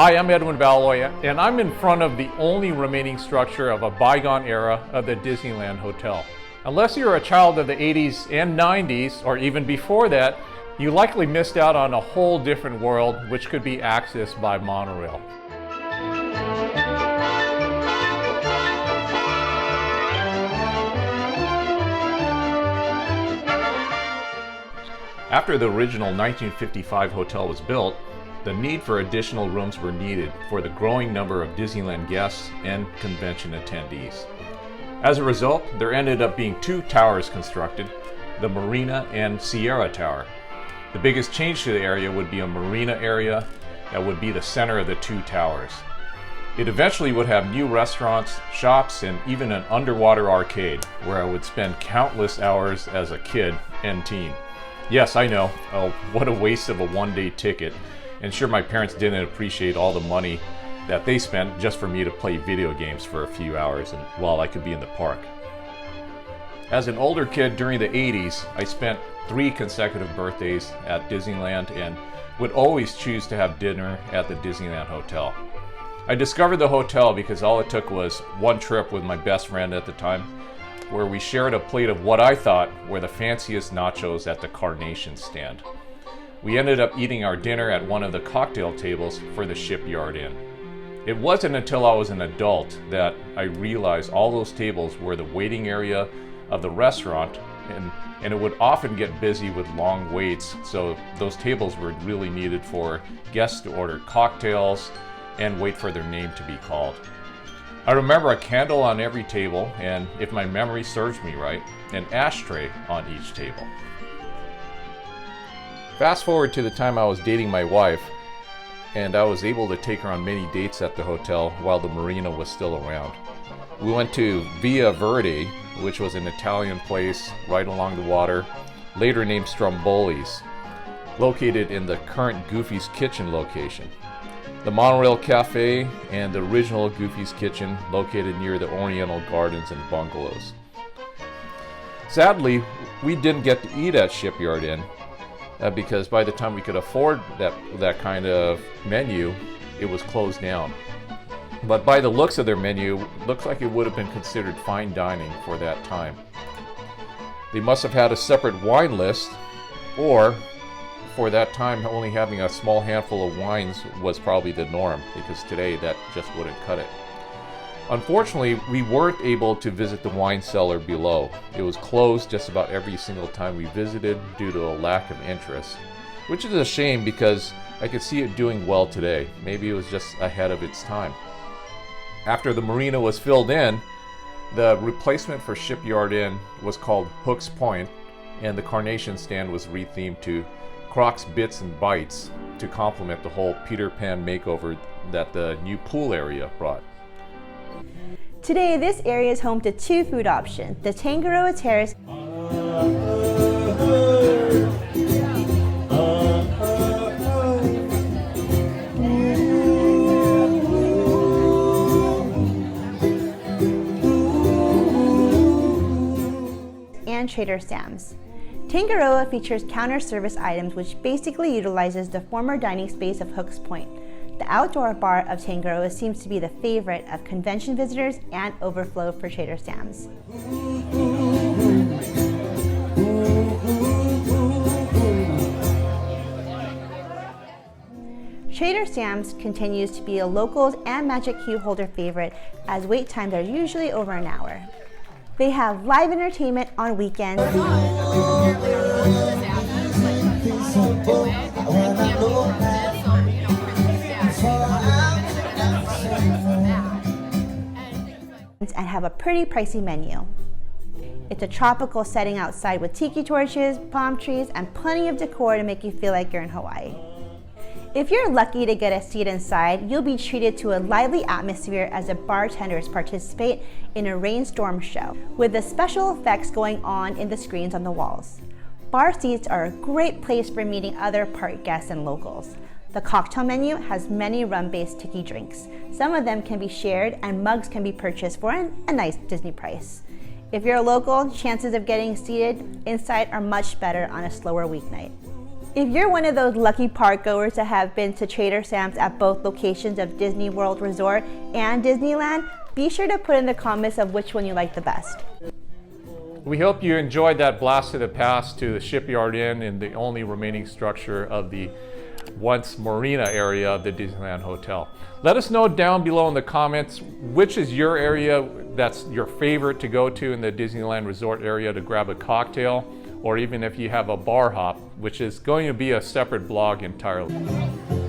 Hi, I'm Edwin Valoy, and I'm in front of the only remaining structure of a bygone era of the Disneyland Hotel. Unless you're a child of the 80s and 90s, or even before that, you likely missed out on a whole different world which could be accessed by monorail. After the original 1955 hotel was built, the need for additional rooms were needed for the growing number of Disneyland guests and convention attendees. As a result, there ended up being two towers constructed, the Marina and Sierra Tower. The biggest change to the area would be a marina area that would be the center of the two towers. It eventually would have new restaurants, shops, and even an underwater arcade where I would spend countless hours as a kid and teen. Yes, I know, what a waste of a one-day ticket. And sure, my parents didn't appreciate all the money that they spent just for me to play video games for a few hours and while I could be in the park. As an older kid during the 80s, I spent 3 consecutive birthdays at Disneyland and would always choose to have dinner at the Disneyland Hotel. I discovered the hotel because all it took was one trip with my best friend at the time, where we shared a plate of what I thought were the fanciest nachos at the Carnation stand. We ended up eating our dinner at one of the cocktail tables for the Shipyard Inn. It wasn't until I was an adult that I realized all those tables were the waiting area of the restaurant, and it would often get busy with long waits, so those tables were really needed for guests to order cocktails and wait for their name to be called. I remember a candle on every table, and if my memory serves me right, an ashtray on each table. Fast forward to the time I was dating my wife, and I was able to take her on many dates at the hotel while the marina was still around. We went to Via Verde, which was an Italian place right along the water, later named Stromboli's, located in the current Goofy's Kitchen location. The Monorail Cafe and the original Goofy's Kitchen located near the Oriental Gardens and Bungalows. Sadly, we didn't get to eat at Shipyard Inn, because by the time we could afford that kind of menu, it was closed down. But by the looks of their menu, it looks like it would have been considered fine dining for that time. They must have had a separate wine list, or for that time only having a small handful of wines was probably the norm, because today that just wouldn't cut it. Unfortunately, we weren't able to visit the wine cellar below. It was closed just about every single time we visited due to a lack of interest, which is a shame because I could see it doing well today. Maybe it was just ahead of its time. After the marina was filled in, the replacement for Shipyard Inn was called Hook's Point, and the Carnation stand was rethemed to Crocs Bits and Bites to complement the whole Peter Pan makeover that the new pool area brought. Today, this area is home to 2 food options, the Tangeroa Terrace and Trader Sam's. Tangeroa features counter service items which basically utilizes the former dining space of Hook's Point. The outdoor bar of Tangeroa seems to be the favorite of convention visitors and overflow for Trader Sam's. Trader Sam's continues to be a locals and Magic Cube holder favorite, as wait times are usually over an hour. They have live entertainment on weekends, and have a pretty pricey menu. It's a tropical setting outside with tiki torches, palm trees, and plenty of decor to make you feel like you're in Hawaii. If you're lucky to get a seat inside, you'll be treated to a lively atmosphere as the bartenders participate in a rainstorm show, with the special effects going on in the screens on the walls. Bar seats are a great place for meeting other park guests and locals. The cocktail menu has many rum-based tiki drinks. Some of them can be shared and mugs can be purchased for a nice Disney price. If you're a local, chances of getting seated inside are much better on a slower weeknight. If you're one of those lucky park goers that have been to Trader Sam's at both locations of Disney World Resort and Disneyland, be sure to put in the comments of which one you like the best. We hope you enjoyed that blast of the past to the Shipyard Inn and the only remaining structure of the once marina area of the Disneyland Hotel. Let us know down below in the comments which is your area that's your favorite to go to in the Disneyland Resort area to grab a cocktail, or even if you have a bar hop, which is going to be a separate vlog entirely.